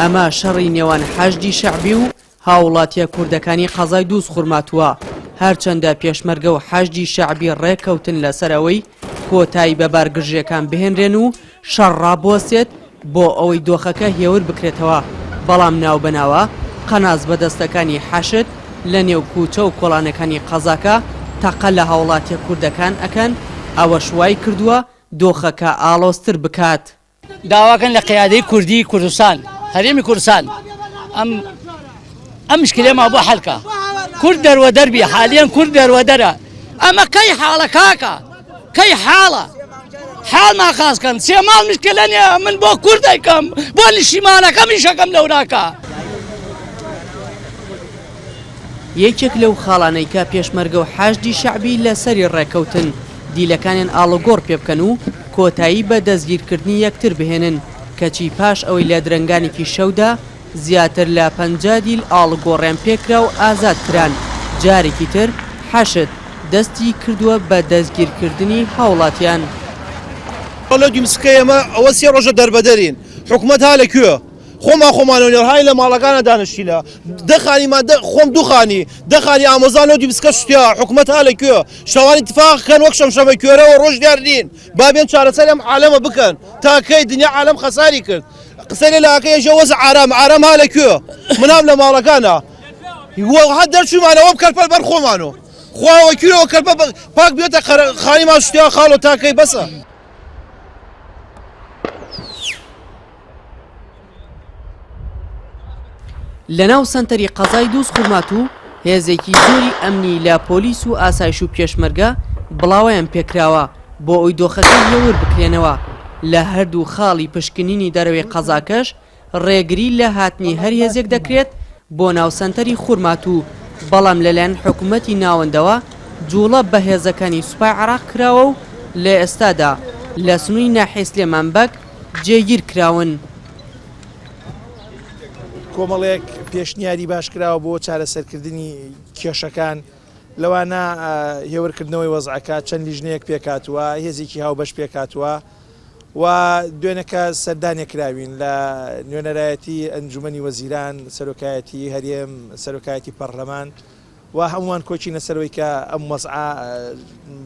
ئەمە شەڕی نێوان حەشدی شەعبی و هاوڵاتیە کوردەکانی قەزای دووس خوڕماتووە. هەرچەندە پێشمەرگە و حەشدی شەعبی ڕێککەوتن لەسەرەوەی کۆتایی بە بارگژیەکان بهێنرێن و شەڕ ڕابوەسێت بۆ ئەوەی دۆخەکە هێور بکرێتەوە. بەڵام ناوبەناوە قەناز بەدەستەکانی حەشد لە نێو کوچە و کۆڵانەکانی قەزاکە تەقە لە هاوڵاتیە کوردەکان ئەکەن ئەوە شوای کردووە دۆخەکە ئاڵۆزتر بکات. داواکەن لە قیادەی کوردی کوردستان هەرێمی کوردستان ئەم مشکلێمە بۆ حەلکە کورد دەروە دەربی حالیان کورد دەروە دەرە ئەمە کەی حاڵە کاکە کەی حاڵە حاڵما خاسکەن سێ ماڵ مشکلە نیە من بۆ کورد دەیکەم بۆ نیشیمانەکە میشەکەم لەوراکە. یەکێک لەو خاڵانەی کە پێشمەرگە و حەشدی شەعبی لەسەری ڕێکەوتن دیلەکانیان ئاڵۆگۆڕ پێ بکەن و کۆتایی بە دەستگیرکردنی یەکتر بهێنن کەچی پاش ئەوەی لە درەنگانێکی شەودا زیاتر لە 50 دیل ئاڵگۆڕیان پێکرا و ئازاد کران. جارێکی تر حەشد دەستی کردووە بە دەستگیرکردنی هاوڵاتیان. لە دیمسکە ئێمە ئەوە سێ ڕۆژە دەربەدەرین حکوومەت ها لەکوێ خۆمانەوەهای لە ماڵەکانە دانیشتینە دەخانیمان خۆم دووخانی دەخانی ئامۆزان و دیمسکە شتیا حکوومەت ها لەکوێ شەوانی اتفاقکەن وەک شەمشەمە کوێرەوە ڕۆژ دیاردین بابێن چارەسەر ئەم عالەمە بکەن تاکەی دنیا عالەم خەساری کرد قسەی لەلاکەی ژەوەز ئارام ها لەکوێ منام لە ماڵەکانە هەر دەرچوومانەوە کەرپەر بەر خۆمانەوە خواوە کوێرەوە کەرپە پاک بێتە خانیمان شتیا خاڵ و تاکەی بەسە. لەناو سنتەری قەزای دووس خوڕمات و هێزێکی زۆری ئەمنی لە پۆلیس و ئاسایش و پێشمەرگە بڵاویان پێکراوە بۆ ئەوی دۆخەکە هێور بکرێنەوە. لە هەردوو خاڵی پشکنینی دەرەوەی قەزاکەش ڕێگری لە هاتنی هەر هێزێک دەکرێت بۆ ناو سنتەری خوڕمات و بەڵام لەلایەن حکوومەتی ناوەندەوە جوڵە بە هێزەکانی سوپای عێراق کراوە و لە ئێستادا لە سنووی ناحیە سلێمانبەگ جێگیر کراون. کۆمەڵێک پێشنیاری باش کراوە بۆ چارەسەرکردنی کێشەکان لەوانە هێورکردنەوەی وەزعەکە چەند لیژنەیەک پێکاتوە هێزێکی هاوبەش پێکاتوە و دوێنەکە سەردانێک کراوین لە نوێنەرایەتی ئەنجومەنی وەزیران سەرۆکایەتی هەرێم سەرۆکایەتی پەرلەمان و هەمووان کۆچینە سەرەوەی کە ئەم وەزعە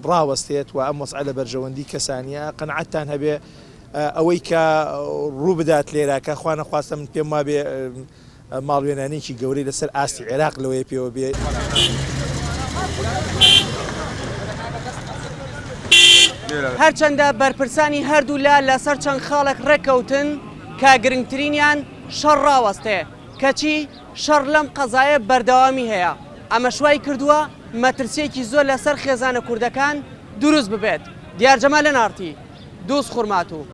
ڕاوەستێت و ئەم وەزعە لە بەرژەوەندی کەسانیە قەنەعەتتان هەبێ ئەوەی کە ڕوو بدات لێرە کە خوا نەخواستە من پێم وابێ ماڵوێنانێکی گەورەی لەسەر ئاستی عێراق لەوەیە پێوە بێ. هەرچەندە بەرپرسانی هەردوو لەسەر چەند خاڵێک ڕێکەوتن کە گرنگترینیان شەڕ ڕاوەستێ کەچی شەڕ لەم قەزایە بەردەوامی هەیە. ئەمە شوای کردووە مەترسیەکی زۆر لەسەر خێزانە کوردەکان دروست ببێت. دیار جەمال لەنارتی دووس خوڕمات و